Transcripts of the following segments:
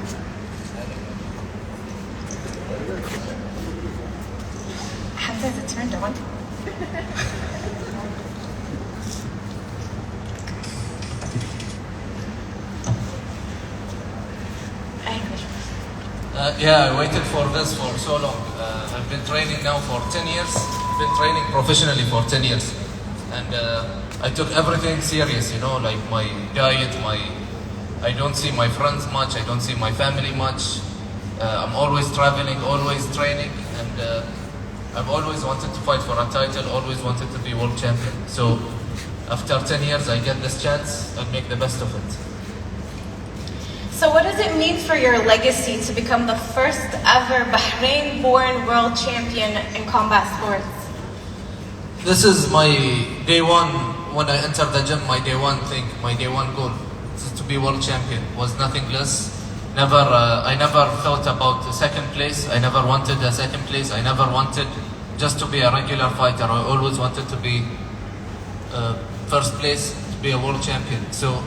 اسمك؟ Hamza, is it turned on? Yeah, I waited for this for so long. I've been training now for 10 years. I've been training professionally for 10 years. And I took everything serious, you know, like my diet, I don't see my friends much, I don't see my family much. I'm always traveling, always training, and I've always wanted to fight for a title, always wanted to be world champion. So after 10 years, I get this chance, I'll make the best of it. So what does it mean for your legacy to become the first ever Bahrain-born world champion in combat sports? This is my day one, when I entered the gym, my day one thing, my day one goal. This is to be world champion, was nothing less. I never thought about the second place, I never wanted a second place, I never wanted just to be a regular fighter, I always wanted to be first place, to be a world champion. So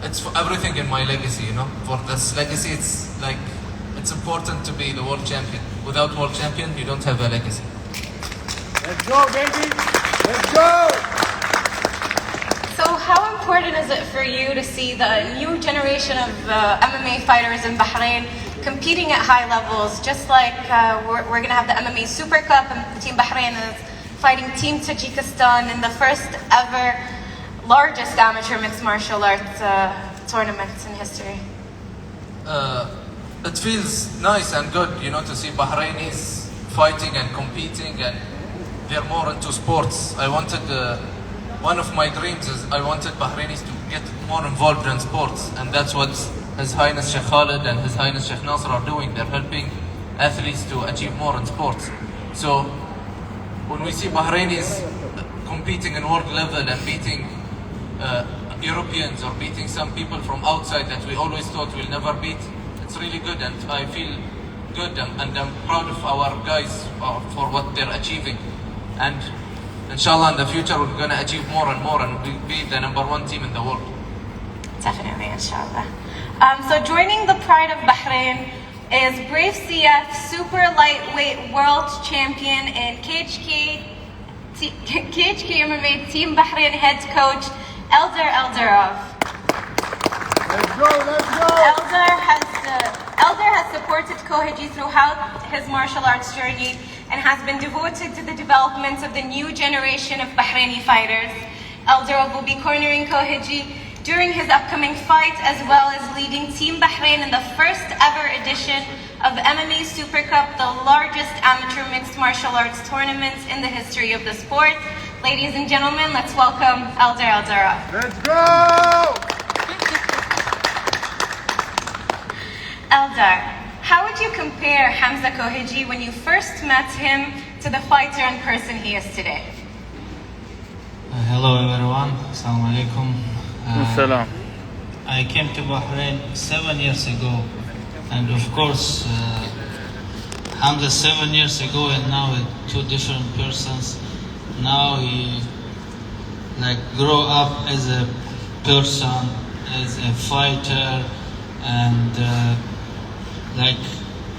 it's for everything in my legacy, you know. For this legacy, it's important to be the world champion. Without world champion, you don't have a legacy. Let's go, baby! Let's go! So how important is it for you to see the new generation of MMA fighters in Bahrain competing at high levels, just like we're going to have the MMA Super Cup and Team Bahrain is fighting Team Tajikistan in the first ever largest amateur mixed martial arts tournament in history? It feels nice and good, you know, to see Bahrainis fighting and competing, and they're more into sports. One of my dreams is I wanted Bahrainis to get more involved in sports, and that's what His Highness Sheikh Khalid and His Highness Sheikh Nasser are doing. They're helping athletes to achieve more in sports. So when we see Bahrainis competing in world level and beating Europeans or beating some people from outside that we always thought we'll never beat, it's really good, and I feel good, and I'm proud of our guys for what they're achieving. And inshallah in the future we're going to achieve more and more, and we'll be the #1 team in the world. Definitely, inshallah. So joining the pride of Bahrain is Brave CF super lightweight world champion and KHK MMA Team Bahrain head coach Ildarov. Let's go, let's go! Ilдар has supported Kohaji throughout his martial arts journey and has been devoted to the development of the new generation of Bahraini fighters. Ildarov will be cornering Kohaji during his upcoming fight, as well as leading Team Bahrain in the first ever edition of MMA Super Cup, the largest amateur mixed martial arts tournament in the history of the sport. Ladies and gentlemen, let's welcome Ildarov. Let's go! Ilдар, how would you compare Hamza Kohaji when you first met him to the fighter in person he is today? Hello everyone, Assalamu alaikum. Salam. I came to Bahrain 7 years ago, and of course Hamza 7 years ago and now we're two different persons. Now he grow up as a person, as a fighter, and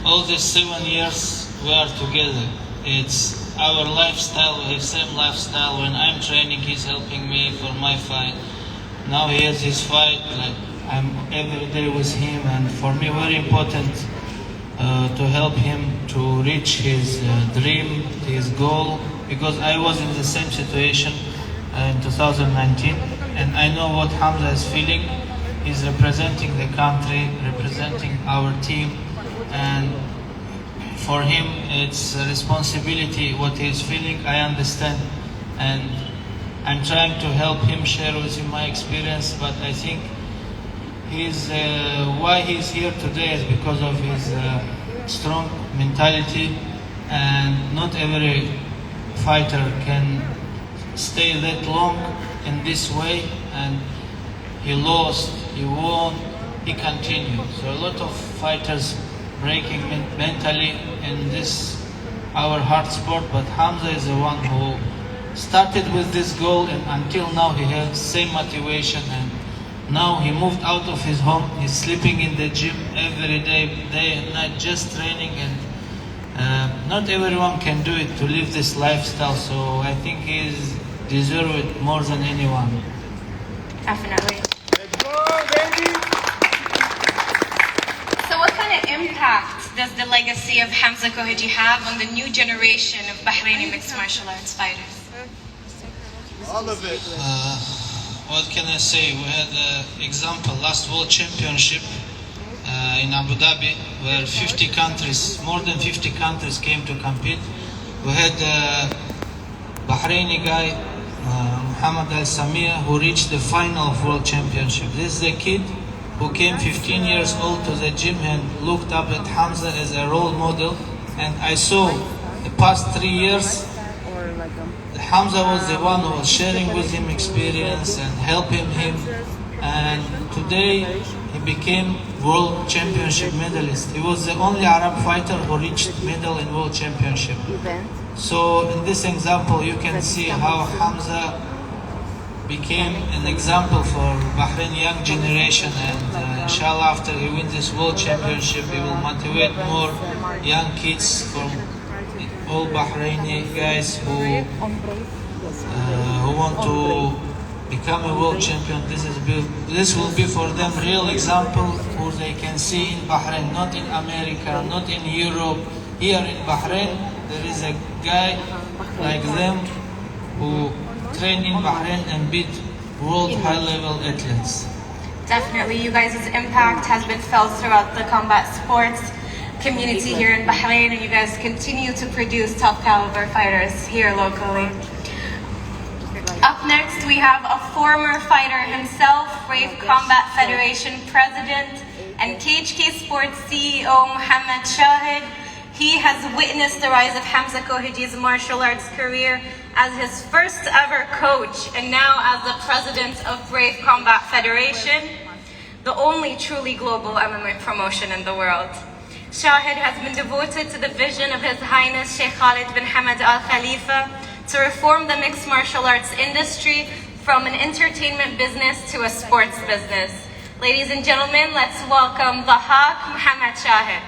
all these 7 years we are together. It's our lifestyle, we have same lifestyle. When I'm training, he's helping me for my fight. Now he has his fight, I'm every day with him, and for me very important to help him to reach his dream, his goal, because I was in the same situation in 2019, and I know what Hamza is feeling. He's representing the country, representing our team, and for him it's a responsibility what he's feeling. I understand, and I'm trying to help him, share with him my experience, but I think why he's here today is because of his strong mentality, and not every fighter can stay that long in this way, and he lost, he won, he continued. So a lot of fighters breaking mentally in this our hard sport, but Hamza is the one who started with this goal, and until now he has same motivation and Now he moved out of his home. He's sleeping in the gym every day and night, just training. And not everyone can do it to live this lifestyle. So I think he's deserves it more than anyone. Definitely. Let's go, baby. So what kind of impact does the legacy of Hamza Koheji have on the new generation of Bahraini mixed martial arts fighters? All of it. What can I say? We had an example last World Championship in Abu Dhabi, where 50 countries, more than 50 countries came to compete. We had a Bahraini guy, Muhammad Al-Samir, who reached the final of World Championship. This is a kid who came 15 years old to the gym and looked up at Hamza as a role model. And I saw the past 3 years, Hamza was the one who was sharing with him experience and helping him. And today he became World Championship medalist. He was the only Arab fighter who reached medal in World Championship. So in this example, you can see how Hamza became an example for Bahrain young generation, and inshallah after he wins this World Championship, he will motivate more young kids from all Bahraini guys who want to become a world champion. This will be for them real example who they can see in Bahrain, not in America, not in Europe. Here in Bahrain, there is a guy like them who train in Bahrain and beat world high-level athletes. Definitely, you guys' impact has been felt throughout the combat sports community here in Bahrain, and you guys continue to produce top caliber fighters here locally. Up next, we have a former fighter himself, Brave Combat Federation President and KHK Sports CEO, Muhammad Shahid. He has witnessed the rise of Hamza Koheji's martial arts career as his first ever coach and now as the president of Brave Combat Federation, the only truly global MMA promotion in the world. Shahid has been devoted to the vision of His Highness Sheikh Khalid bin Hamad Al Khalifa to reform the mixed martial arts industry from an entertainment business to a sports business. Ladies and gentlemen, let's welcome the Hawk, Muhammad Shahid.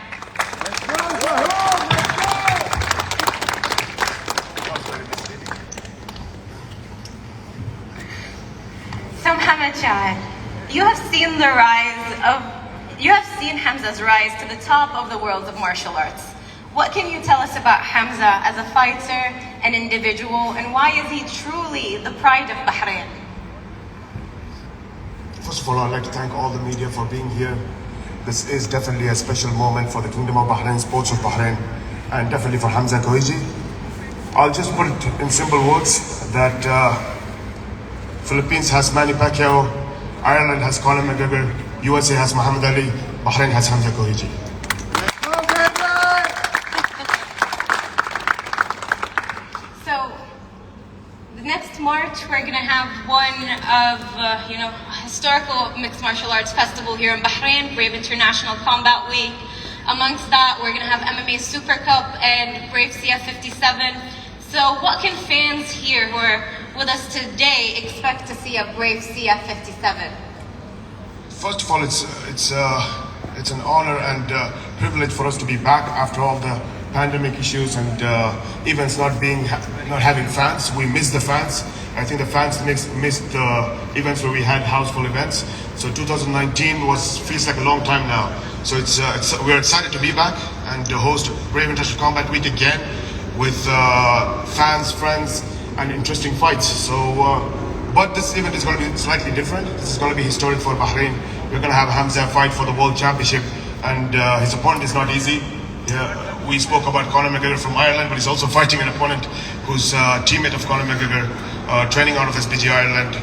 So Muhammad Shahid, you have seen Hamza's rise to the top of the world of martial arts. What can you tell us about Hamza as a fighter, an individual, and why is he truly the pride of Bahrain? First of all, I'd like to thank all the media for being here. This is definitely a special moment for the Kingdom of Bahrain, sports of Bahrain, and definitely for Hamza Koheji. I'll just put it in simple words that Philippines has Manny Pacquiao, Ireland has Conor McGregor, USA has Muhammad Ali, Bahrain has Hamza Koheji. So, the next March we're going to have one of, historical mixed martial arts festival here in Bahrain, Brave International Combat Week. Amongst that, we're going to have MMA Super Cup and Brave CF57. So what can fans here who are with us today expect to see a Brave CF57? First of all, it's an honor and privilege for us to be back after all the pandemic issues and events not having fans. We miss the fans. I think the fans missed the events where we had houseful events. So 2019 feels like a long time now. So we're excited to be back and to host Brave International Combat Week again with fans, friends, and interesting fights. So, but this event is going to be slightly different. This is going to be historic for Bahrain. We're going to have Hamza fight for the World Championship, and his opponent is not easy. We spoke about Conor McGregor from Ireland, but he's also fighting an opponent who's a teammate of Conor McGregor, training out of SBG Ireland,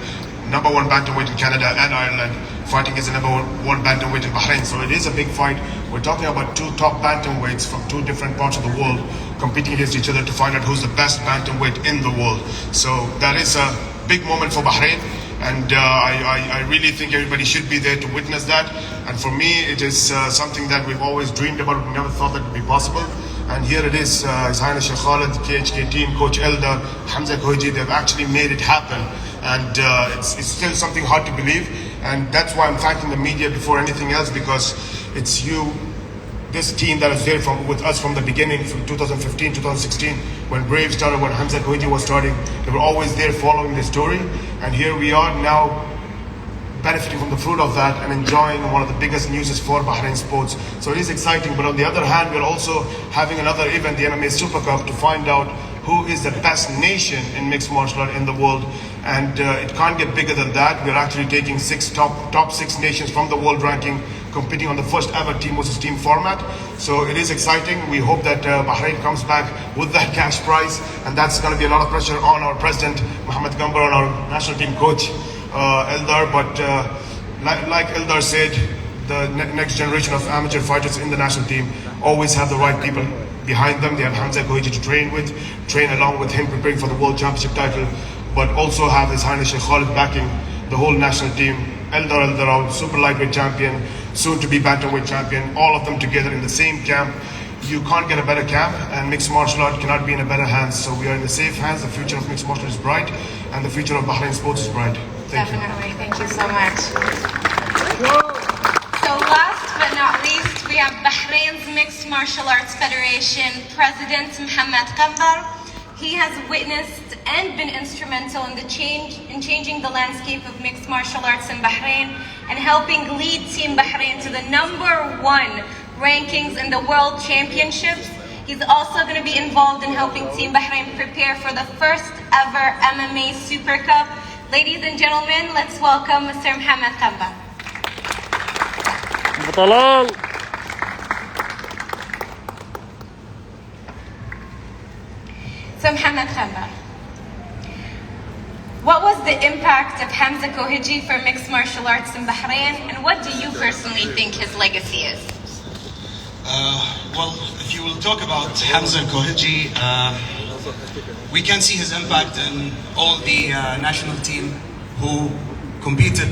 #1 bantamweight in Canada and Ireland, fighting as the #1 bantamweight in Bahrain. So it is a big fight. We're talking about two top bantamweights from two different parts of the world competing against each other to find out who's the best bantamweight in the world. So that is a big moment for Bahrain, and I really think everybody should be there to witness that. And for me, it is something that we've always dreamed about. We never thought that would be possible. And here it is, His Highness Sheikh Khalid, KHK team, Coach Eldar, Hamza Koheji, they've actually made it happen. and it's still something hard to believe. And that's why I'm thanking the media before anything else, because it's you, this team that is there with us from the beginning, from 2015, 2016, when Brave started, when Hamza Koiji was starting. They were always there following the story, and here we are now benefiting from the fruit of that and enjoying one of the biggest news for Bahrain sports. So it is exciting, but on the other hand, we're also having another event, the MMA Super Cup, to find out who is the best nation in mixed martial art in the world. And it can't get bigger than that. We're actually taking top six nations from the world ranking, competing on the first ever team versus team format. So it is exciting. We hope that Bahrain comes back with that cash prize, and that's going to be a lot of pressure on our president, Muhammad Qambar, on our national team coach, Ildar. But like Ildar said, the next generation of amateur fighters in the national team always have the right people behind them. They have Hamza Koiji to train along with him, preparing for the world championship title, but also have His Highness Sheikh Khalid backing the whole national team. Eldar, super lightweight champion, soon to be bantamweight champion, all of them together in the same camp. You can't get a better camp, and mixed martial art cannot be in a better hands. So we are in the safe hands. The future of mixed martial art is bright, and the future of Bahrain sports is bright. Definitely. Thank you so much. So last but not least, we have Bahrain's Mixed Martial Arts Federation President محمد قمبر. He has witnessed and been instrumental in changing the landscape of mixed martial arts in Bahrain and helping lead Team Bahrain to the #1 rankings in the World Championships. He's also going to be involved in helping Team Bahrain prepare for the first ever MMA Super Cup. Ladies and gentlemen, let's welcome Mr. محمد قمبر. البطل. So Muhammad Qambar, what was the impact of Hamza Kohiji for mixed martial arts in Bahrain, and what do you personally think his legacy is? Well, if you will talk about Hamza Kohiji, we can see his impact in all the national team who competed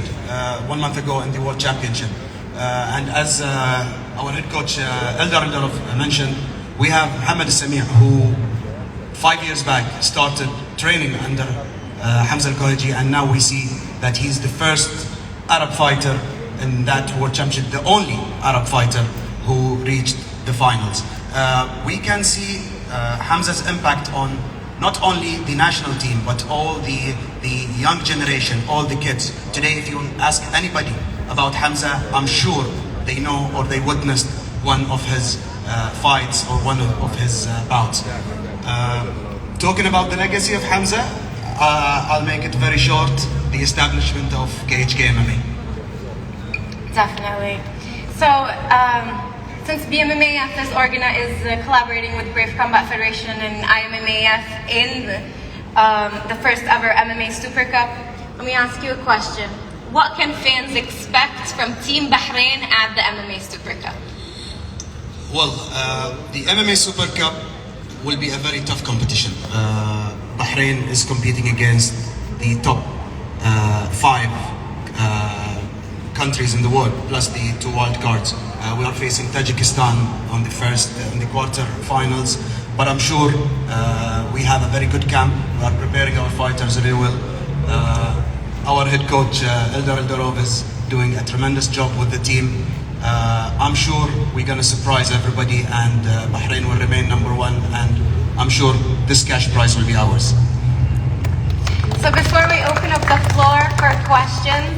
1 month ago in the World Championship. And as our head coach Ildar mentioned, we have Al-Samir, who 5 years back started training under Hamza Al-Kohji, and now we see that he's the first Arab fighter in that World Championship, the only Arab fighter who reached the finals. We can see Hamza's impact on not only the national team, but all the young generation, all the kids. Today, if you ask anybody about Hamza, I'm sure they know or they witnessed one of his fights or one of his bouts. Talking about the legacy of Hamza, I'll make it very short. The establishment of Gaethje MMA. Definitely. So, since BMMAF is collaborating with Brave Combat Federation and IMMAF in the first ever MMA Super Cup, let me ask you a question. What can fans expect from Team Bahrain at the MMA Super Cup? Well, the MMA Super Cup will be a very tough competition. Bahrain is competing against the top 5 countries in the world, plus the 2 wild cards. We are facing Tajikistan on the quarter finals, but I'm sure we have a very good camp. We are preparing our fighters very well. Our head coach Ildarov is doing a tremendous job with the team. I'm sure we're going to surprise everybody, and Bahrain will remain #1, and I'm sure this cash prize will be ours. So before we open up the floor for questions,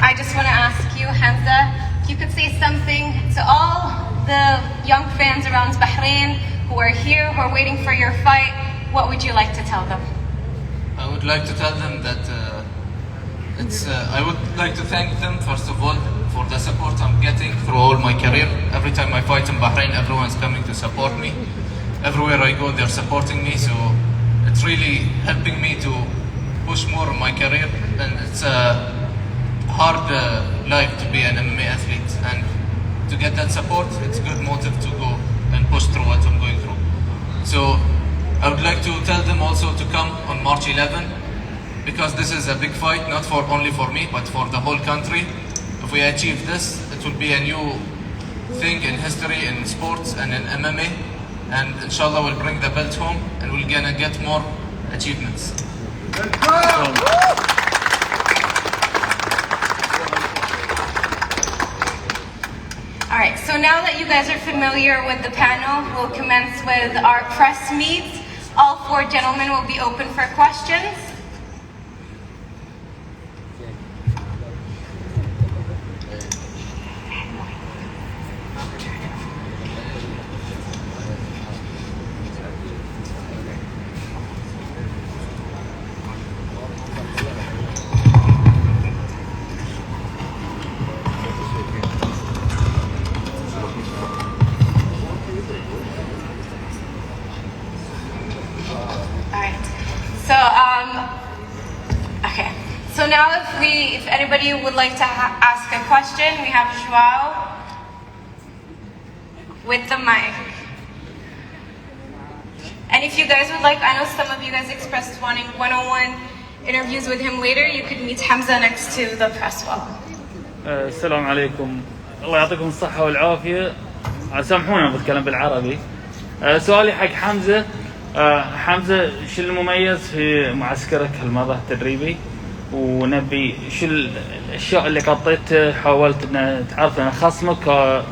I just want to ask you, Hamza, if you could say something to all the young fans around Bahrain who are here, who are waiting for your fight, what would you like to tell them? I would like to tell them that I would like to thank them, first of all, for the support I'm getting through all my career. Every time I fight in Bahrain, everyone's coming to support me. Everywhere I go, they're supporting me, so it's really helping me to push more in my career. And it's a hard life to be an MMA athlete, and to get that support, it's a good motive to go and push through what I'm going through. So I would like to tell them also to come on March 11, because this is a big fight, not only for me, but for the whole country. If we achieve this, it will be a new thing in history, in sports and in MMA, and inshallah we'll bring the belt home and we're gonna get more achievements. Let's go! All right, so now that you guys are familiar with the panel, we'll commence with our press meet. All four gentlemen will be open for questions. Okay. So now if anybody would like to ask a question, we have Joao with the mic. And if you guys would like, I know some of you guys expressed wanting one-on-one interviews with him later. You could meet Hamza next to the press wall. السلام عليكم. الله يعطيكم الصحة والعافية. سامحونا بتكلم بالعربي. سؤالي حق حمزة. حمزة شو المميز في معسكرك هالمرة التدريبي؟ ونبي شو الاشياء اللي قطيت حاولت ان تعرف ان خصمك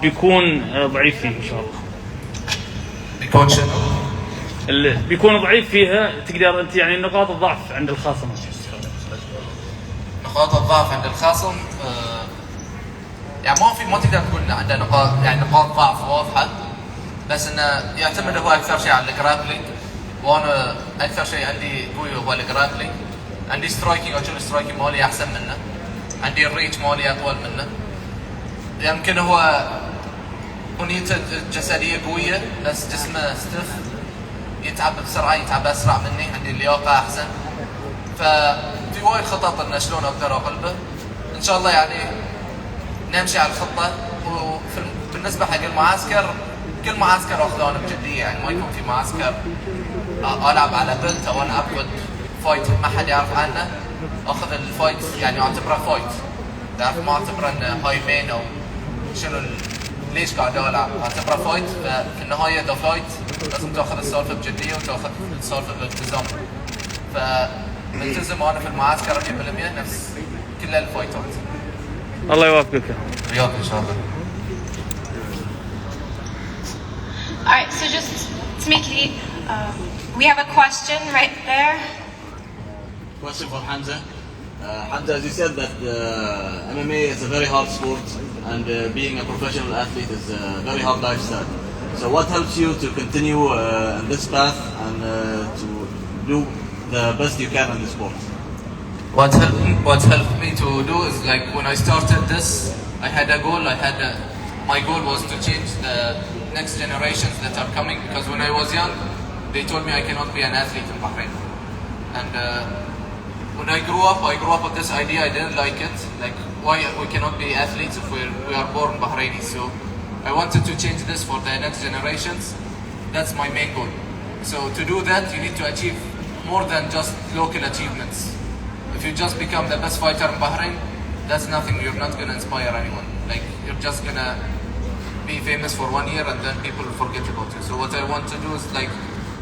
بيكون ضعيف فيه ان شاء الله. بيكون شنو؟ اللي بيكون ضعيف فيها تقدر انت يعني نقاط الضعف عند الخصم. نقاط الضعف عند الخصم يعني ما تقدر تقول عنده نقاط ضعف واضحة، بس انه يعتمد هو اكثر شيء على الجرابلينج، وانا اكثر شيء عندي قوي هو الجرابلينج. عندي سترايكينج، اشوف السترايكينج مالي احسن منه، عندي الريتش مالي اطول منه. يمكن هو بنيته الجسديه قويه بس جسمه ستف، يتعب بسرعه، يتعب اسرع مني، عندي اللياقه احسن. ففي وايد خطط ان شلون اقدر اغلبه. ان شاء الله يعني نمشي على الخطه. وبالنسبه حق المعسكر، كل معسكر اخذونه بجديه، يعني ما يكون في معسكر العب على بلت او العب ضد فايت ما حد يعرف عنه. اخذ الفايت يعني اعتبره فايت، تعرف، ما اعتبره انه هاي مين او شنو ليش قاعد العب، اعتبره فايت. في النهايه ذا فايت لازم تاخذ السالفه بجديه وتاخذ السالفه بالالتزام. فملتزم انا في المعسكر 100% نفس كل الفايتات. الله يوفقك. رياضة ان شاء الله. Alright, so just to make it, we have a question right there. Question for Hamza. Hamza, as you said that MMA is a very hard sport and being a professional athlete is a very hard lifestyle. So what helps you to continue in this path and to do the best you can in the sport? What helped me to do is like when I started this, I had a goal. My goal was to change the next generations that are coming, because when I was young, they told me I cannot be an athlete in Bahrain. And when I grew up with this idea. I didn't like it. Like, why we cannot be athletes if we are born Bahraini? So I wanted to change this for the next generations. That's my main goal. So to do that, you need to achieve more than just local achievements. If you just become the best fighter in Bahrain, that's nothing. You're not going to inspire anyone. Like, you're just going to be famous for 1 year and then people will forget about you. So what I want to do is like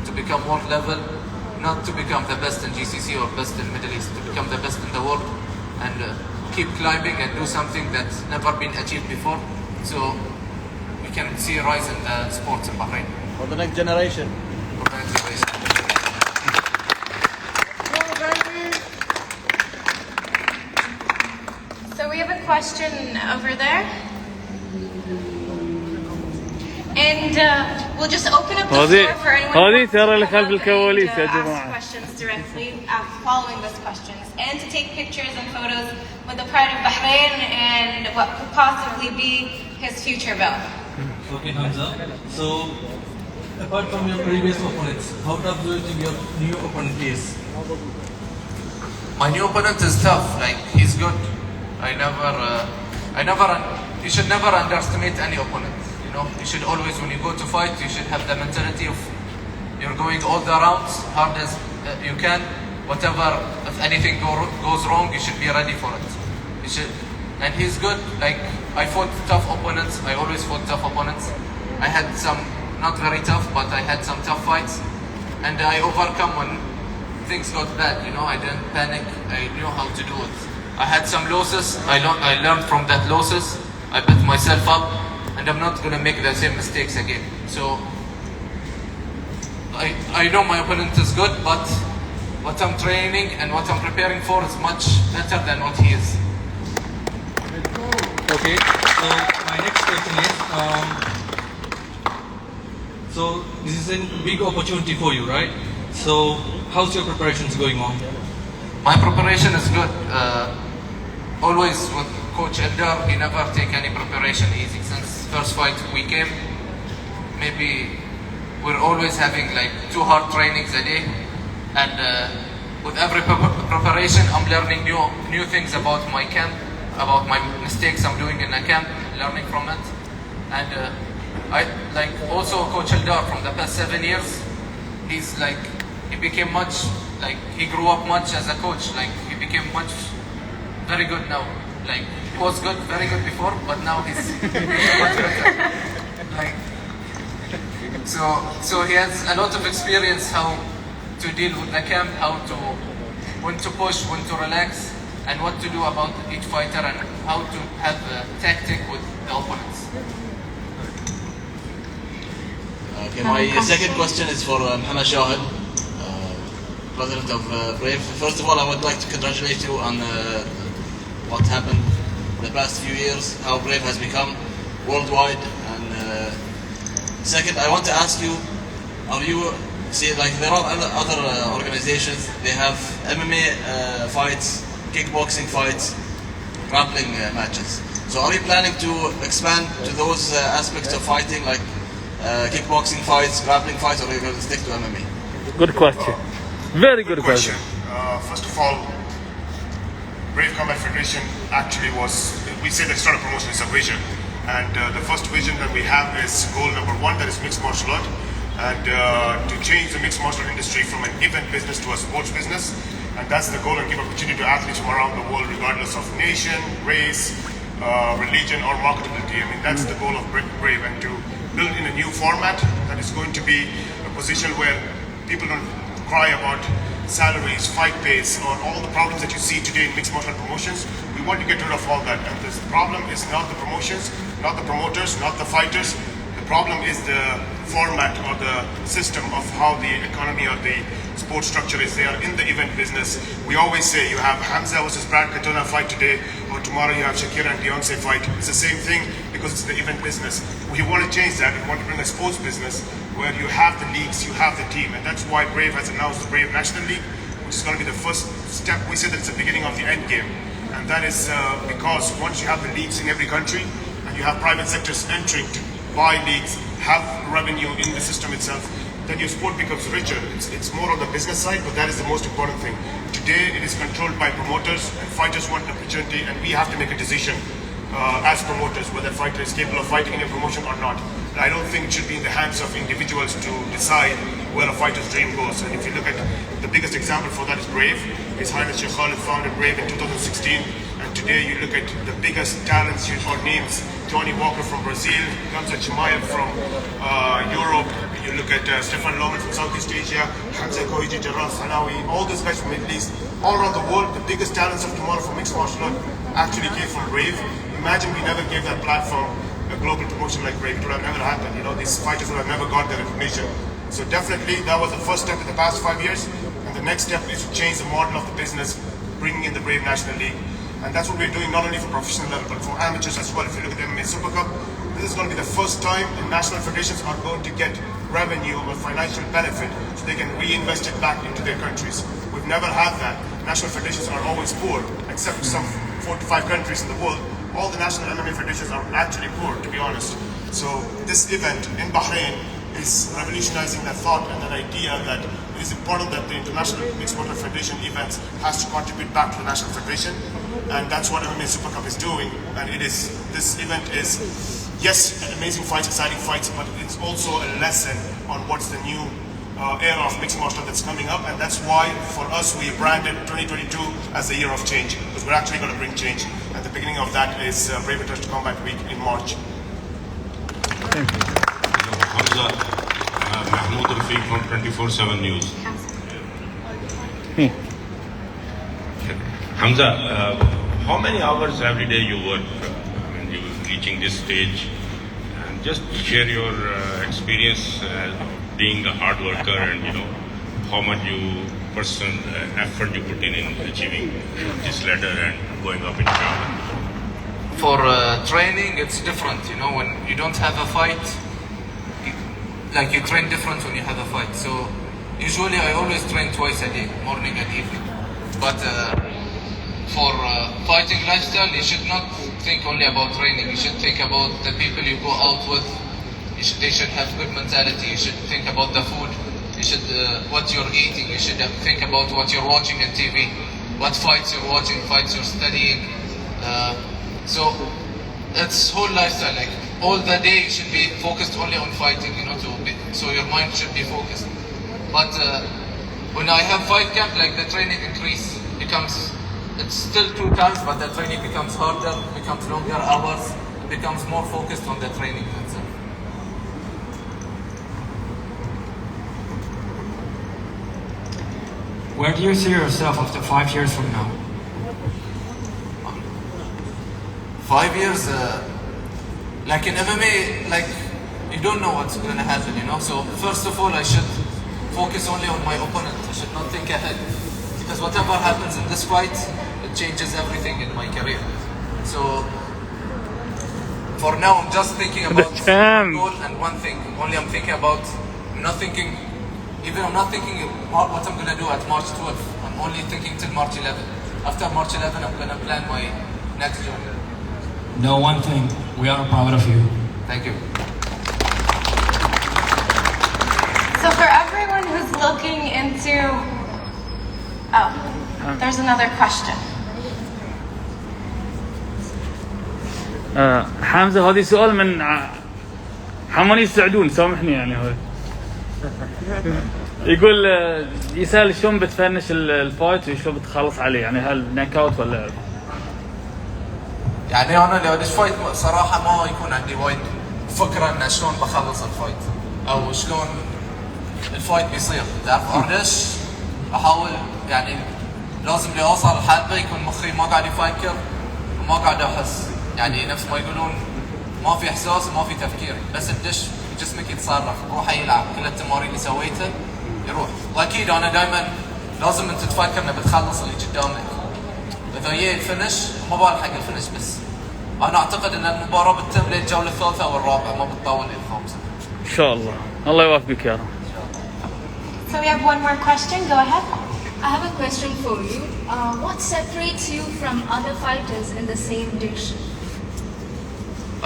to become world level, not to become the best in GCC or best in Middle East, to become the best in the world and keep climbing and do something that's never been achieved before. So we can see a rise in the sports in Bahrain. For the next generation. For the next generation. So we have a question over there. And we'll just open up the floor for anyone هذه who ترى اللي خلف wants الكواليس يا to جماعة. ask questions directly following those questions, and to take pictures and photos with the pride of Bahrain and what could possibly be his future belt. Okay, Hamza. So, apart from your previous opponents, how tough do you think your new opponent is? My new opponent is tough. Like, he's good. You should never underestimate any opponent. You know, you should always, when you go to fight, you should have the mentality of you're going all the rounds hard as you can. Whatever, if anything goes wrong, you should be ready for it. You should, and he's good. Like, I fought tough opponents. I always fought tough opponents. I had some not very tough, but I had some tough fights, and I overcome when things got bad. You know, I didn't panic. I knew how to do it. I had some losses. I learned from that losses, I built myself up, and I'm not gonna make the same mistakes again. So I know my opponent is good, but what I'm training and what I'm preparing for is much better than what he is. Okay, so my next question is, so this is a big opportunity for you, right? So how's your preparations going on? My preparation is good. Always with Coach إلدار, he never take any preparation easy. Since first fight we came, maybe we're always having like 2 hard trainings a day, and with every preparation I'm learning new things about my camp, about my mistakes I'm doing in a camp, learning from it. And I like also Coach Îldar from the past 7 years. He's like, he became much, like he grew up much as a coach. Like he became very good now. Like he was good, very good before, but now he's much better. Like so he has a lot of experience how to deal with the camp, when to push, when to relax, and what to do about each fighter, and how to have a tactic with the opponents. Okay, my second question is for Muhammad Shahid, president of Brave. First of all, I would like to congratulate you on what happened the past few years, how Brave has become worldwide. And second, I want to ask you, are you, see, like there are other organizations, they have MMA fights, kickboxing fights, grappling matches. So are you planning to expand to those aspects of fighting, like kickboxing fights, grappling fights, or are you going to stick to MMA? Good question. Very good question. First of all, Brave Combat Federation actually was, we say that it's not a promotion, it's a vision. And the first vision that we have is goal number 1, that is mixed martial art. And to change the mixed martial art industry from an event business to a sports business. And that's the goal, and give opportunity to athletes from around the world, regardless of nation, race, religion, or marketability. I mean, that's the goal of Brave, and to build in a new format that is going to be a position where people don't cry about salaries, fight pays, or all the problems that you see today in mixed martial art promotions. We want to get rid of all that. And this problem is not the promotions, not the promoters, not the fighters. The problem is the format or the system of how the economy or the sports structure is. They are in the event business. We always say you have Hamza versus Brad Katona fight today, or tomorrow you have Shakira and Beyonce fight. It's the same thing because it's the event business. We want to change that. We want to bring a sports business where you have the leagues, you have the team. And that's why Brave has announced the Brave National League, which is going to be the first step. We say that it's the beginning of the end game. And that is because once you have the leagues in every country, and you have private sectors entering to buy leagues, have revenue in the system itself, then your sport becomes richer. It's more on the business side, but that is the most important thing. Today, it is controlled by promoters, and fighters want an opportunity, and we have to make a decision as promoters whether a fighter is capable of fighting in a promotion or not. And I don't think it should be in the hands of individuals to decide where a fighter's dream goes. And if you look at the biggest example for that is Brave. His Highness Sheikh Khalid founded Brave in 2016, and today you look at the biggest talents or names: Johnny Walker from Brazil, Hamza Chimaev from Europe. You look at Stefan Loman from Southeast Asia, Hamza Koiji, Jarrah Sanawi, all these guys from the Middle East, all around the world. The biggest talents of tomorrow for mixed martial art actually came from Brave. Imagine we never gave that platform a global promotion like Brave. It would have never happened. You know, these fighters would have never got their recognition. So definitely that was the first step in the past 5 years. And the next step is to change the model of the business, bringing in the Brave National League. And that's what we're doing not only for professional level, but for amateurs as well. If you look at the MMA Super Cup, this is going to be the first time the national federations are going to get revenue or financial benefit so they can reinvest it back into their countries. We've never had that. National federations are always poor, except some 4 to 5 countries in the world. All the national MMA federations are actually poor, to be honest. So this event in Bahrain is revolutionizing that thought and that idea that it is important that the International Mixed Martial Federation events has to contribute back to the national federation. And that's what MMA Super Cup is doing. And it is, this event is, yes, amazing fights, exciting fights, but it's also a lesson on what's the new era of mixed martial art that's coming up. And that's why, for us, we branded 2022 as the year of change, because we're actually going to bring change. And the beginning of that is Brave Touch Combat Week in March. Hamza, Mahmoud Rafiq from 24/7 News. Hamza, how many hours every day you work? I mean, you reaching this stage, and just share your experience being a hard worker, and how much effort you put in achieving this ladder and going up in champion. For training, it's different. When you don't have a fight, you train different when you have a fight. So usually I always train twice a day, morning and evening. But for fighting lifestyle, you should not think only about training. You should think about the people you go out with. They should have good mentality. You should think about the food. You should what you're eating. You should think about what you're watching on TV, what fights you're watching, fights you're studying. So it's whole lifestyle. All the day you should be focused only on fighting. So your mind should be focused. But when I have fight camp, the training increase becomes. It's still 2 times, but the training becomes harder, becomes longer hours, becomes more focused on the training itself. Where do you see yourself after 5 years from now? 5 years, in MMA, you don't know what's going to happen, So first of all, I should focus only on my opponent. I should not think ahead, because whatever happens in this fight, it changes everything in my career. So for now, I'm just thinking about one goal and one thing. Only I'm thinking about. I'm not thinking what I'm going to do at March 12th. I'm only thinking till March 11th. After March 11th, I'm going to plan my next journey. Know one thing, we are proud of you. Thank you. So for everyone who's looking into... Oh, there's another question. حمزة هذه سؤال من حماني السعدون سامحني هو يقول يسأل شلون بتفنش الفايت وشلون بتخلص عليه هل ناك اوت ولا انا لو ادش فايت صراحه ما يكون عندي وايد فكره ان شلون بخلص الفايت او شلون الفايت بيصير. تعرف ادش احاول لازم لي اوصل لحد يكون مخي ما قاعد يفكر وما قاعد احس نفس ما يقولون ما في احساس وما في تفكير بس تدش جسمك يتصرف روح يلعب كل التمارين اللي سويتها يروح. واكيد انا دائما لازم انت تفكر انك بتخلص اللي قدامك. اذا جاي الفنش ما بالحق الفنش بس انا اعتقد ان المباراه بتتم للجوله الثالثه او الرابعه ما بتطول للخامسه. ان شاء الله الله يوفقك يا رب. So we have one more question. Go ahead. I have a question for you. What separates you from other fighters in the same division?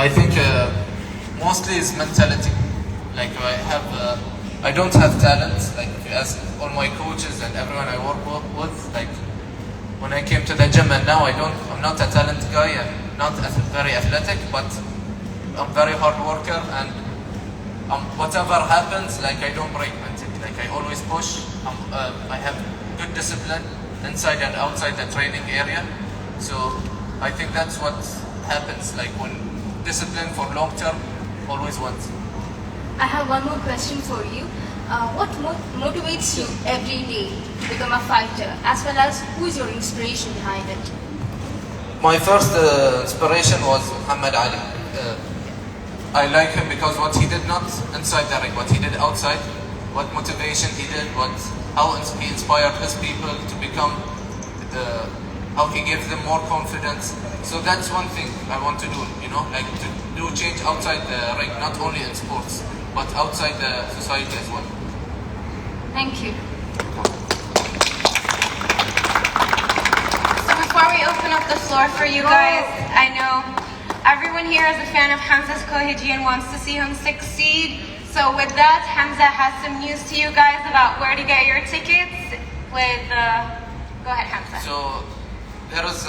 I think mostly is mentality. I don't have talent. If you ask all my coaches and everyone I work with, when I came to the gym and now I'm not a talent guy and not very athletic, but I'm very hard worker and whatever happens, I don't break mentally. I always push. I have good discipline inside and outside the training area. So I think that's what happens. When discipline for long term always wins. I have one more question for you. What motivates you every day to become a fighter, as well as who is your inspiration behind it? My first inspiration was Muhammad Ali. I like him because what he did not inside the ring, what he did outside, what motivation he did, how he inspired his people to become, how he gave them more confidence. So that's one thing I want to do, to do change outside the ring, not only in sports, but outside the society as well. Thank you. So before we open up the floor for you guys, I know everyone here is a fan of Hamza's Koheji and wants to see him succeed. So with that, Hamza has some news to you guys about where to get your tickets go ahead, Hamza. So there is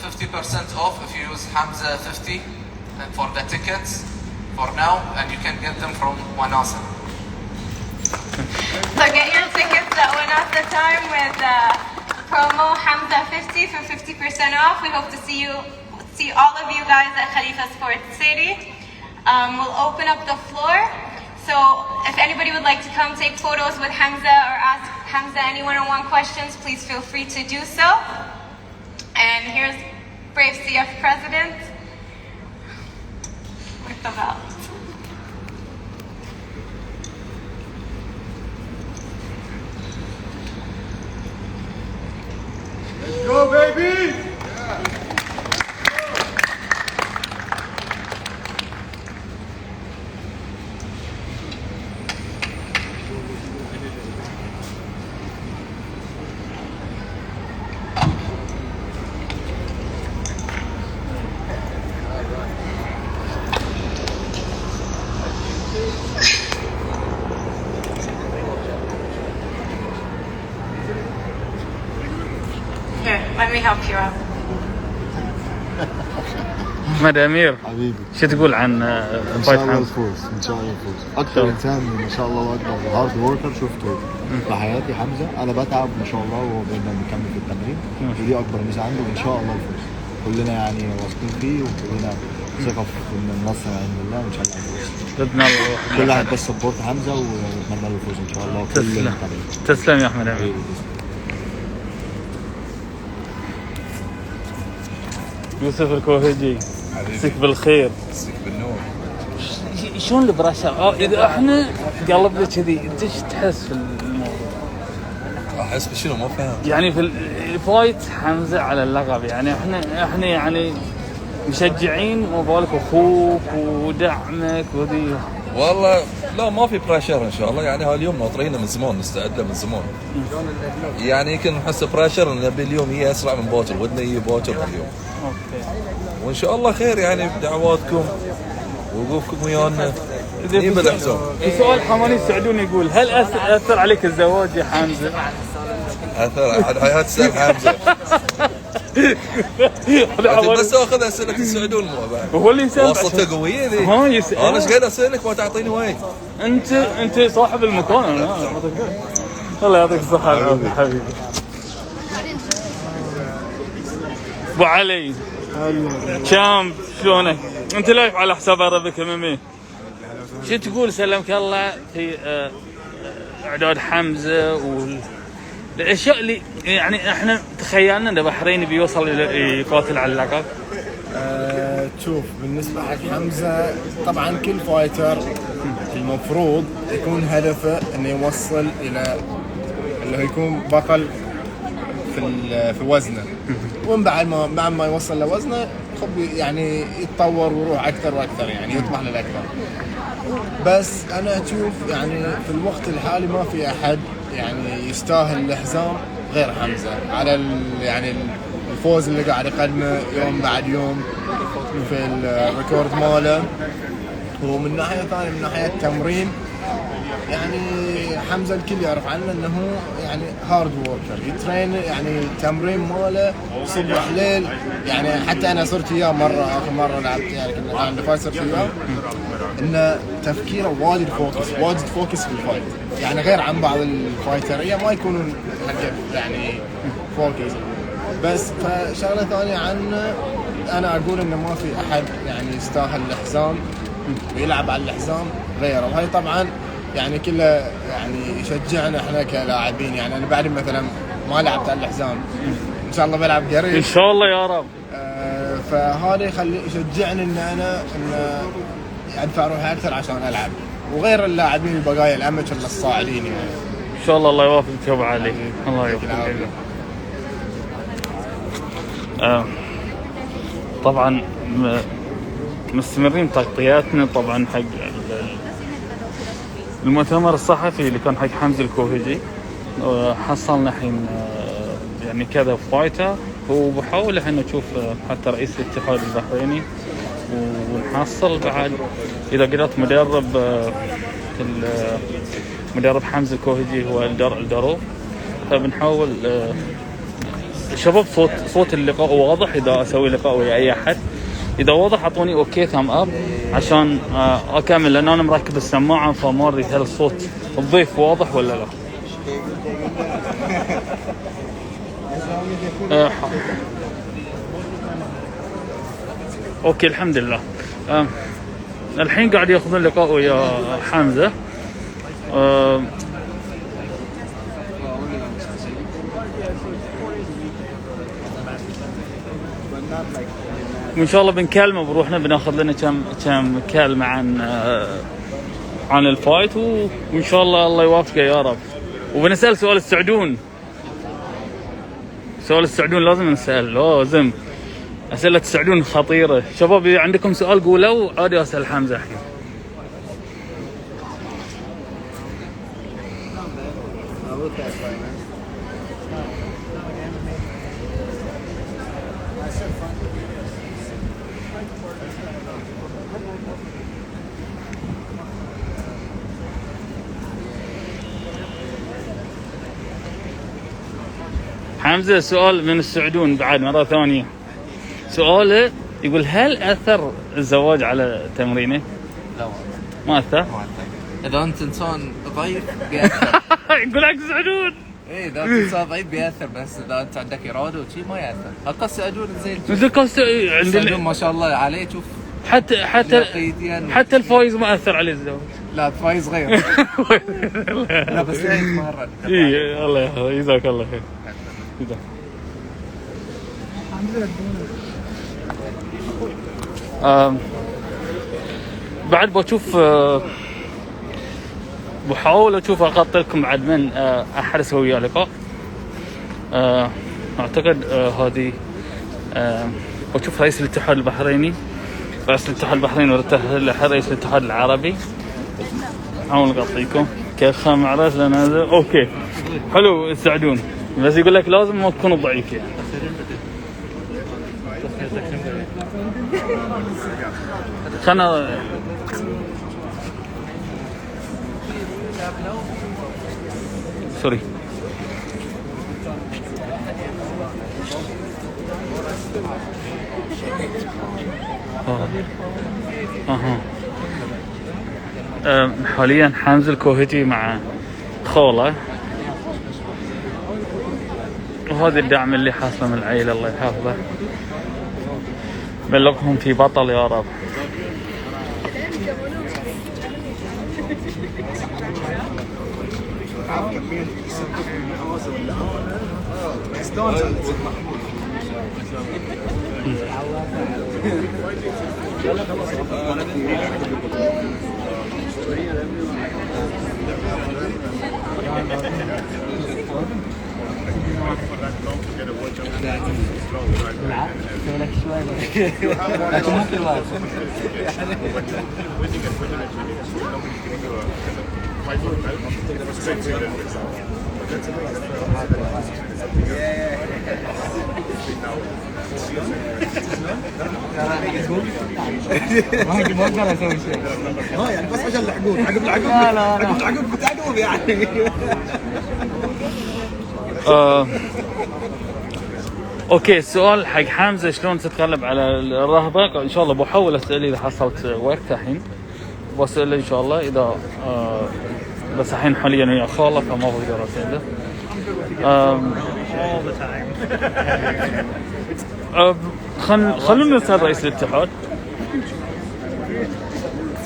50% off if you use Hamza 50 for the tickets for now, and you can get them from Wanasa. So get your tickets at Wanasa time with promo Hamza 50 for 50% off. We hope to see all of you guys at Khalifa Sports City. We'll open up the floor. So if anybody would like to come take photos with Hamza or ask Hamza any one-on-one questions, please feel free to do so. And here's Brave CF President. the belt. Let's go, baby! Here, let me help you out. محمد أمير حبيبي شو تقول عن ان فايت شاء الله حمزة؟ الفوز ان شاء الله الفوز اكثر انسان ما شاء الله واكبر هارد وركر شفته بحياتي حمزه. انا بتعب ما شاء الله وهو بينا بنكمل في التمرين ودي اكبر ميزه عنده وان شاء الله الفوز. كلنا يعني واثقين فيه وكلنا ثقه في ان النصر عند الله وان شاء الله الفوز باذن الله. كل واحد بس سبورت حمزه ونتمنى له الفوز ان شاء الله. تسلم تسلم يا احمد أمير. يوسف الكوهجي مسك بالخير مسك بالنور. شلون البراشر؟ اذا احنا قلبنا كذي انت ايش تحس في الموضوع؟ احس بشنو ما فاهم. يعني في الفايت حمزه على اللقب يعني احنا يعني مشجعين وبالك اخوك ودعمك وذي. والله لا ما في بريشر ان شاء الله يعني هاليوم ناطرينه من زمان نستعد له من زمان. يعني يمكن نحس بريشر ان نبي اليوم هي اسرع من بوتر ودنا يجي بوتر اليوم. اوكي. وان شاء الله خير يعني بدعواتكم ووقوفكم ويانا نجيب الحزام. في سؤال حماني السعدوني يقول هل اثر عليك الزواج يا حمزه؟ اثر هاي تسال حمزه. بس اخذ اسئله السعدون مو بعد. هو اللي يسال. وصلته قويه ذي. ها يسال. انا ايش قاعد اسالك ما تعطيني وين؟ انت صاحب المكان انا. الله يعطيك الصحه والعافيه حبيبي. ابو علي شام شلونك؟ انت لايف على حساب عربك امامي. شو تقول سلمك الله في اعداد حمزه والاشياء اللي يعني احنا تخيلنا ان البحريني بيوصل يقاتل على اللقب؟ شوف بالنسبه حق حمزه طبعا كل فايتر المفروض يكون هدفه انه يوصل الى اللي هو يكون بطل في وزنه، ومن بعد ما يوصل لوزنه يعني يتطور ويروح اكثر واكثر يعني يطمح للاكثر. بس انا اشوف يعني في الوقت الحالي ما في احد يعني يستاهل الحزام غير حمزه على يعني الفوز اللي قاعد يقدمه يوم بعد يوم في الريكورد ماله. ومن ناحيه ثانيه من ناحيه التمرين يعني حمزه الكل يعرف عنه انه يعني هارد ووركر يترين يعني التمرين ماله صبح ليل يعني حتى انا صرت وياه مره اخر مره لعبت يعني كنا عند فايت صرت وياه انه تفكيره وايد فوكس في الفايت يعني غير عن بعض الفايتريه ما يكونون يعني فوكس. بس فشغله ثانيه عنه انا اقول انه ما في احد يعني يستاهل الحزام ويلعب على الحزام غيره. وهي طبعا يعني كله يعني يشجعنا احنا كلاعبين يعني انا بعد مثلا ما لعبت على الحزام ان شاء الله بلعب قريب ان شاء الله يا رب. فهذا يشجعني ان انا ادفع روحي اكثر عشان العب وغير اللاعبين البقايا الاماتشر الصاعدين يعني. ان شاء الله يوافقك يا ابو علي. الله يوفقك. طبعا مستمرين تغطياتنا طبعا حق المؤتمر الصحفي اللي كان حق حمزة الكوهجي. حصلنا الحين يعني كذا فايتر وبحاول احنا نشوف حتى رئيس الاتحاد البحريني ونحصل بعد اذا قدرت مدرب حمزة الكوهجي هو الداروف. فبنحاول شباب صوت اللقاء واضح اذا اسوي لقاء ويا اي احد اذا واضح اعطوني اوكي ثام اب عشان اكمل لان انا مركب السماعه فما ادري هل الصوت الضيف واضح ولا لا. اوكي الحمد لله. الحين قاعد ياخذون لقاء ويا حمزه. وان شاء الله بنكلمه بروحنا بناخذ لنا كم كلمه عن الفايت وان شاء الله يوفقه يا رب. وبنسال سؤال السعدون لازم نسال، لازم اسئله السعدون خطيره. شباب اذا عندكم سؤال قولوا، عادي اسال حمزه الحين. حمزة سؤال من السعدون بعد مرة ثانية. سؤاله يقول هل أثر الزواج على تمرينه؟ لا ما أثر؟ إذا أنت إنسان ضعيف بيأثر. يقول لك السعدون. إيه إذا أنت إنسان ضعيف بيأثر، بس إذا أنت عندك إرادة وشي ما يأثر. حتى السعدون زين. السعدون ما شاء الله عليه شوف. حتى الفايز ما أثر عليه الزواج. لا الفايز غير. لا بس مرة. إيه الله يجزاك الله خير. بعد بشوف بحاول اشوف اغطي لكم بعد من احد اسوي وياه لقاء. اعتقد هذه بشوف رئيس الاتحاد البحريني، رئيس الاتحاد البحريني ورئيس الاتحاد العربي. حاول اغطيكم كخام عرس لان هذا اوكي حلو يساعدون، بس يقول لك لازم ما تكونوا ضعيف يعني. خلنا سوري حاليا حمزة الكوهجي مع خوله، وهذا الدعم اللي حاصله من العيلة الله يحفظه. بلغهم في بطل يا رب. ما اقدر اسوي شيء. يعني بس عشان العقود عقب العقود بتعقب يعني. اوكي السؤال حق حمزة شلون تتغلب على الرهبة؟ ان شاء الله بحاول اسأله اذا حصلت وقت الحين، بسأله ان شاء الله اذا بس الحين حاليا ويا خاله فما بقدر اسأله. خلونا نسأل رئيس الاتحاد.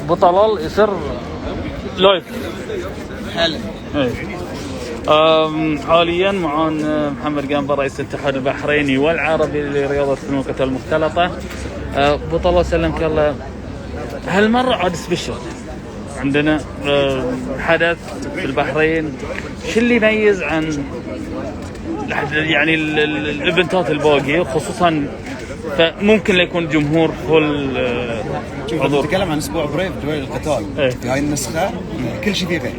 بطلال يصير لايف حلو. حاليا معانا محمد قمبر رئيس الاتحاد البحريني والعربي لرياضة فنون القتال المختلطة. بطلال سلمك الله، هالمرة عاد سبيشل عندنا حدث في البحرين. شو اللي يميز عن يعني الايفنتات الباقية خصوصا فممكن لا يكون جمهور فل حضور؟ نتكلم عن اسبوع بريف دوائر القتال. في هاي النسخة كل شيء فيه غير.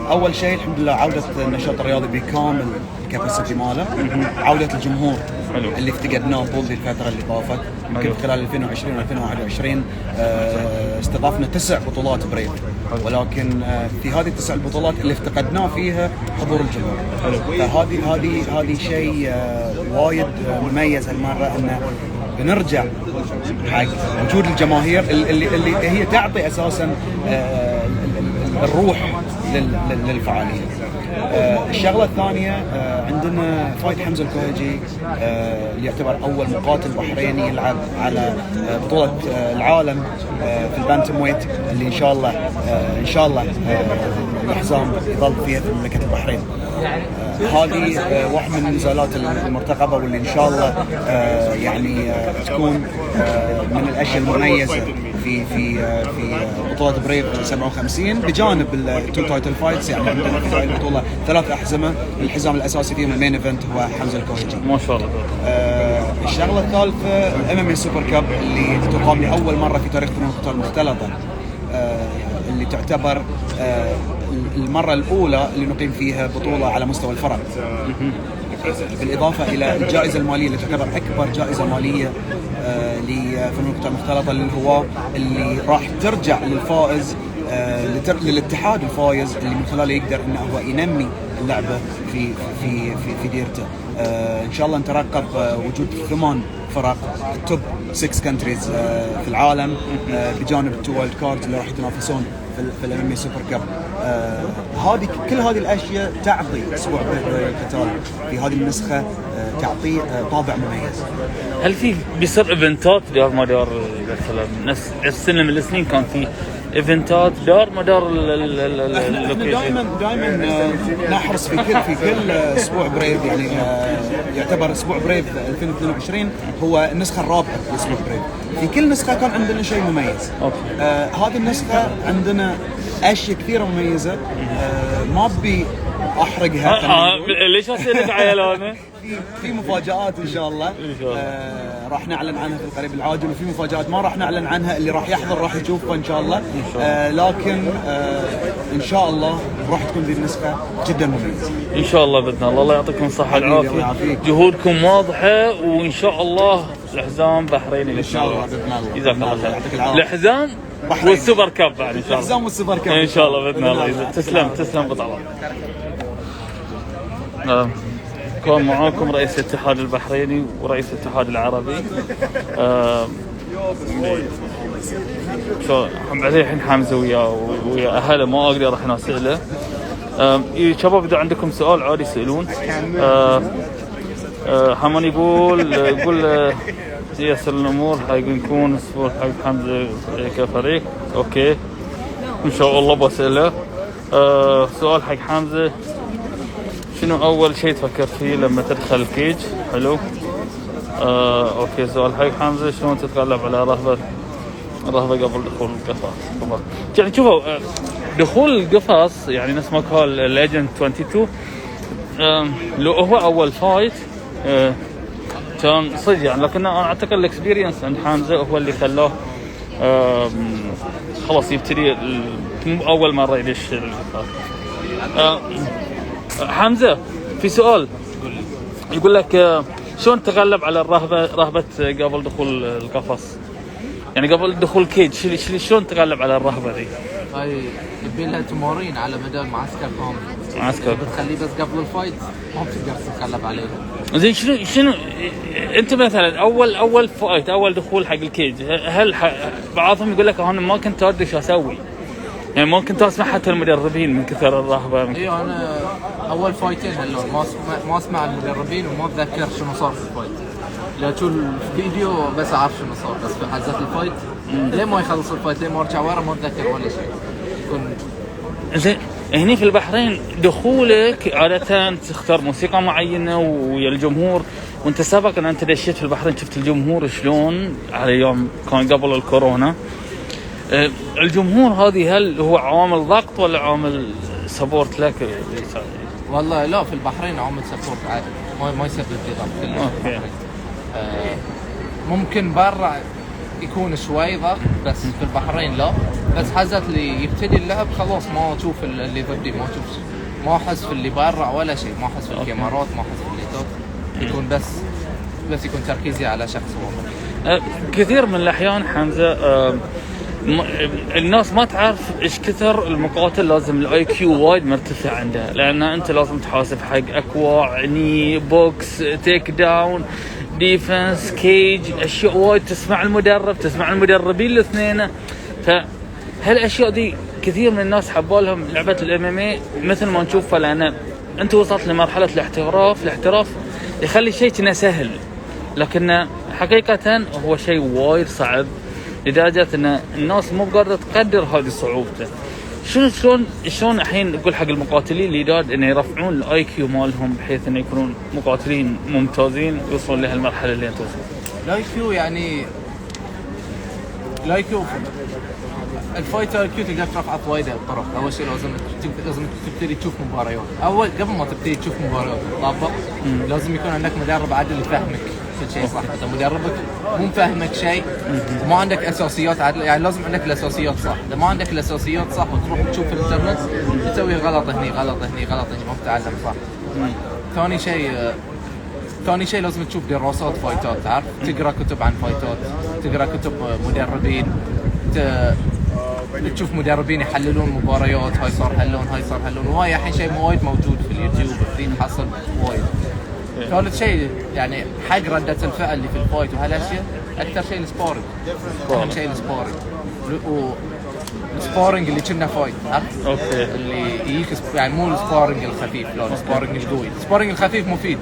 اول شيء الحمد لله عوده النشاط الرياضي بكامل الكاباسيتي ماله، عوده الجمهور اللي افتقدناه طول الفتره اللي طافت. يمكن خلال 2020 و2021 استضافنا 9 بطولات بريف، ولكن في هذه ال9 البطولات اللي افتقدناه فيها حضور الجمهور. فهذه شيء وايد مميز هالمره، انه بنرجع حق وجود الجماهير اللي هي تعطي اساسا الروح للفعاليه. الشغله الثانيه عندنا فايت حمزه الكوهجي اللي يعتبر اول مقاتل بحريني يلعب على بطوله العالم في البانتم ويت، اللي ان شاء الله الحزام يظل فيها في مملكه البحرين. هذه واحده من النزالات المرتقبه واللي ان شاء الله يعني تكون من الاشياء المميزه في بطوله بريف 57 بجانب التو تايتل فايتس. يعني عندنا في هاي البطوله 3 احزمه، الحزام الاساسي فيهم المين ايفنت هو حمزه الكوهجي. ما شاء الله. الشغله الثالثه الMMA سوبر كاب اللي تقام لاول مره في تاريخ فنون القتال المختلطه، اللي تعتبر المره الاولى اللي نقيم فيها بطوله على مستوى الفرق، بالاضافه الى الجائزه الماليه اللي تعتبر اكبر جائزه ماليه لفنون القتال المختلطه للهواة، اللي راح ترجع للفائز للاتحاد الفايز، اللي من خلاله يقدر انه هو ينمي اللعبه في ديرته. ان شاء الله نترقب وجود 8 فرق التوب 6 كونتريز في العالم، بجانب التو وايلد كارد اللي راح يتنافسون في الMMA سوبر كاب. كل هذه الاشياء تعطي اسبوع القتال في هذه النسخه تعطي طابع مميز. هل بيصير ايفنتات دار مدار مثلا نفس السنه من السنين كان في ايفنتات دار مدار دائما نحرص في كل اسبوع بريف، يعني يعتبر اسبوع بريف 2022 هو النسخه الرابعه لاسبوع بريف. في كل نسخه كان عندنا شيء مميز. هذه النسخه عندنا اشياء كثيره مميزه، ما ابي احرقها. ليش اسالك عيالانه؟ في مفاجآت ان شاء الله راح نعلن عنها في القريب العاجل، وفي مفاجآت ما راح نعلن عنها، اللي راح يحضر راح يشوفها ان شاء الله. لكن ان شاء الله راح تكون ذي النسخه جدا مميزه ان شاء الله باذن الله. الله يعطيكم الصحه والعافيه، جهودكم واضحه، وان شاء الله الحزام بحريني ان شاء الله باذن الله. جزاك الله خير. الحزام والسوبر كاب بعد ان شاء الله. الحزام والسوبر كاب ان شاء الله باذن الله. تسلم بطلع. كان معاكم رئيس الاتحاد البحريني ورئيس الاتحاد العربي. شو بعدين الحين حمزه ويا اهله ما اقدر راح اساله. شباب اذا عندكم سؤال عادي يسالون. حمان يقول يسر الامور حيكون اسبوع حق حمزه كفريق. اوكي ان شاء الله بساله. سؤال حق حمزه، شنو أول شيء تفكر فيه لما تدخل الكيج؟ حلو. أوكي سؤال حق حمزة، شلون تتغلب على رهبة قبل دخول القفص؟ يعني شوفوا دخول القفص يعني نفس ما قال الليجند 22 لو هو أول فايت كان صدق يعني، لكن أنا أعتقد الإكسبيرينس عند حمزة هو اللي خلاه خلاص يبتدي مو أول مرة يدش القفص. حمزة في سؤال يقول لك شلون تغلب على رهبة قبل دخول القفص؟ يعني قبل دخول كيج شلون تغلب على الرهبة ذي؟ هاي يبي لها تمارين على مدى المعسكر كامل. معسكر بتخليه بس قبل الفايت ما بتقدر تتغلب عليه. زين شنو انت مثلا اول فايت اول دخول حق الكيج، هل بعضهم يقول لك انا ما كنت ادري شو اسوي؟ يعني ممكن تسمع حتى المدربين من كثر الرهبه. ايوه انا اول فايتين هاللون ما اسمع المدربين وما اتذكر شنو صار في الفايت. لا اشوف الفيديو بس اعرف شنو صار، بس في حزه الفايت لين ما يخلص الفايت لين ما ارجع ورا ما اتذكر ولا شيء. زين هني في البحرين دخولك عاده تختار موسيقى معينه ويا الجمهور، وانت سبق ان انت دشيت في البحرين شفت الجمهور شلون على يوم كان قبل الكورونا. الجمهور هذه هل هو عامل ضغط ولا عامل سبورت لك؟ والله لا، في البحرين عامل سبورت عادي، ما يسبب لي ضغط كله. ممكن برا يكون شوي ضغط بس في البحرين لا. بس حزت لي يبتدي اللعب خلاص ما اشوف اللي ضدي، ما احس في اللي برا ولا شيء، ما احس في الكاميرات، ما احس في الليتات، يكون بس يكون تركيزي على شخص واحد. كثير من الاحيان حمزه الناس ما تعرف ايش كثر المقاتل لازم الاي كيو وايد مرتفع عنده، لان انت لازم تحاسب حق اكواع، ني، بوكس، تيك داون، ديفنس، كيج، اشياء وايد. تسمع المدربين الاثنين، هالاشياء دي كثير من الناس حبوا لهم لعبه الام ام اي مثل ما نشوفها، لان انت وصلت لمرحله الاحتراف يخلي شيء كنا سهل، لكن حقيقه هو شيء وايد صعب لدرجه ان الناس مو قادره تقدر هذه صعوبته. شلون الحين نقول حق المقاتلين الجداد انه يرفعون الاي كيو مالهم بحيث انه يكونون مقاتلين ممتازين ويوصلون لهالمرحله اللي انت وصلت؟ الاي كيو يعني الاي كيو الفايت اي كيو تقدر ترفعه بوايد طرق. اول شيء لازم تبتدي تشوف مباريات. قبل ما تبتدي تشوف مباريات تطبق، لازم يكون عندك مدرب عادل يفهمك كل شيء صح. اذا مدربك مو مفهمك شيء وما عندك اساسيات عادل، يعني لازم عندك الاساسيات صح. اذا ما عندك الاساسيات صح وتروح تشوف في الانترنت تسوي غلط هني غلط هني غلط هني ما بتتعلم صح. ثاني شيء لازم تشوف دراسات فايتات، تعرف تقرا كتب عن فايتات، تقرا كتب مدربين، تشوف مدربين يحللون مباريات، هاي صار هاللون هاي صار هاللون، وهاي الحين شيء وايد موجود في اليوتيوب تقدر تحصل وايد. ثالث شيء يعني حق ردة الفعل اللي في الفايت وهالاشياء اكثر شيء السبارينج، اهم شيء السبارينج. السبارينج اللي كنا فايت، عرفت؟ اوكي. اللي يجيك يعني مو السبارينج الخفيف، لا السبارينج القوي. السبارينج الخفيف مفيد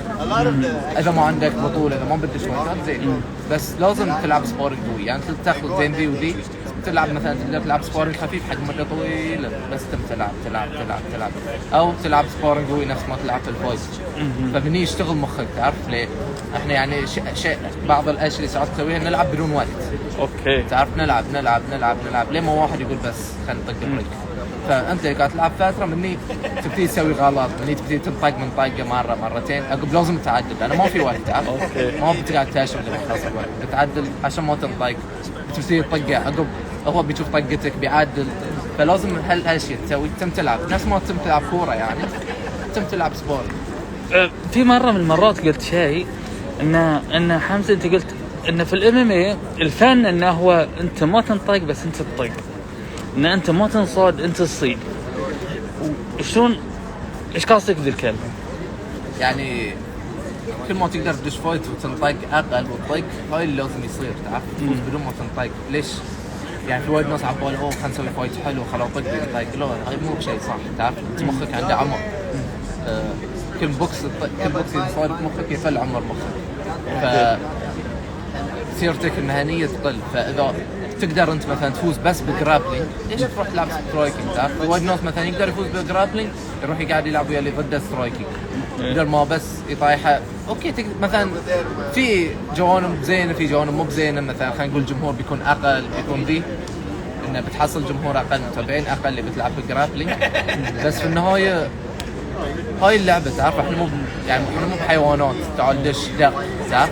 اذا ما عندك بطوله، اذا ما بدك فايتات زين، بس لازم تلعب سبارينج قوي. يعني تاخذ بين ذي وذي، تلعب مثلا تقدر تلعب سبارينج خفيف حق مده طويله بس تلعب او تلعب سبارينج قوي نفس ما تلعب في الفايت. فبني يشتغل مخك، تعرف ليه؟ احنا يعني شيء بعض الاشياء اللي ساعات نسويها نلعب بدون وقت. اوكي. تعرف نلعب ليه ما واحد يقول بس خلينا نطق الرجل. فانت قاعد تلعب فتره مني تبتدي تسوي غلط، مني تبتدي تنطق من طقه مره مرتين، عقب لازم تعدل. انا ما في وقت، تعرف؟ ما بتقعد تاشر لما تخلص الوقت، بتعدل عشان ما تنطق، بتبتدي تطقه عقب هو بيشوف طقتك بيعدل. فلازم هالاشياء تسوي. تم تلعب نفس ما تم تلعب كوره، يعني تم تلعب سبورت. في مره من المرات قلت شيء ان حمزه انت قلت ان في الام ام اي الفن انه هو انت ما تنطق بس انت تطق، ان انت ما تنصاد انت تصيد. شلون ايش قصدك ذي الكلمه؟ يعني كل ما تقدر تدش فايت وتنطق اقل وتطق، هاي اللي لازم يصير، تعرف؟ تفوز بدون ما تنطق. ليش؟ يعني في وايد ناس عبالي خلينا نسوي فايت حلو خلاص طق طق، لا هاي مو بشيء صح، تعرف؟ مخك عنده عمر. كل بوكس يصير بمخك يفل عمر مخك، فسيرتك المهنيه تقل. فاذا تقدر انت مثلا تفوز بس بجرابلينج، ليش تروح تلعب سترايكينج؟ تعرف وايد ناس مثلا يقدر يفوز بجرابلينج يروح يقعد يلعب ويا اللي ضده سترايكينج، بدل ما بس يطايحه. اوكي مثلا في جوانب زينه في جوانب مو بزينه. مثلا خلينا نقول الجمهور بيكون اقل، بيكون ذي انه بتحصل جمهور اقل، متابعين اقل اللي بتلعب بالجرابلينج. بس في النهايه هاي اللعبه، تعرف احنا مو بحيوانات تعال دش دق، تعرف؟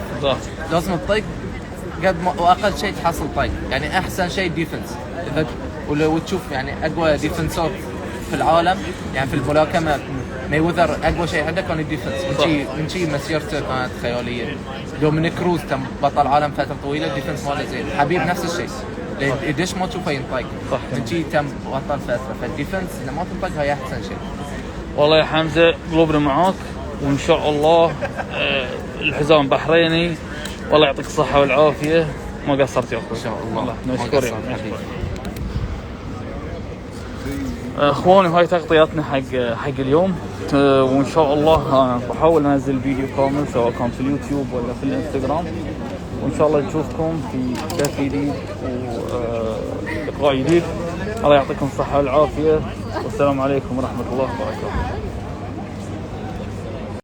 لازم تطق قد ما واقل شيء تحصل طق. يعني احسن شيء ديفنس. ولو تشوف يعني اقوى ديفنسات في العالم، يعني في الملاكمه ميوذر اقوى شيء عنده كان الديفنس. من شي مسيرته كانت خياليه. دومينيك كروز تم بطل عالم فتره طويله، الديفنس ماله زين. حبيب نفس الشيء، يدش ما تشوفه ينطق، من شي تم بطل فتره. فالديفنس اذا ما تنطق هاي احسن شيء. والله يا حمزه قلوبنا معاك، وان شاء الله الحزام بحريني. والله يعطيك الصحه والعافيه، ما قصرت يا اخوي. ان شاء الله مشكور. اخواني هاي تغطياتنا حق اليوم، وان شاء الله بحاول انزل فيديو كامل سواء كان في اليوتيوب ولا في الانستغرام، وان شاء الله نشوفكم في بث جديد ولقاء جديد. الله يعطيكم الصحه والعافيه، والسلام عليكم ورحمه الله وبركاته.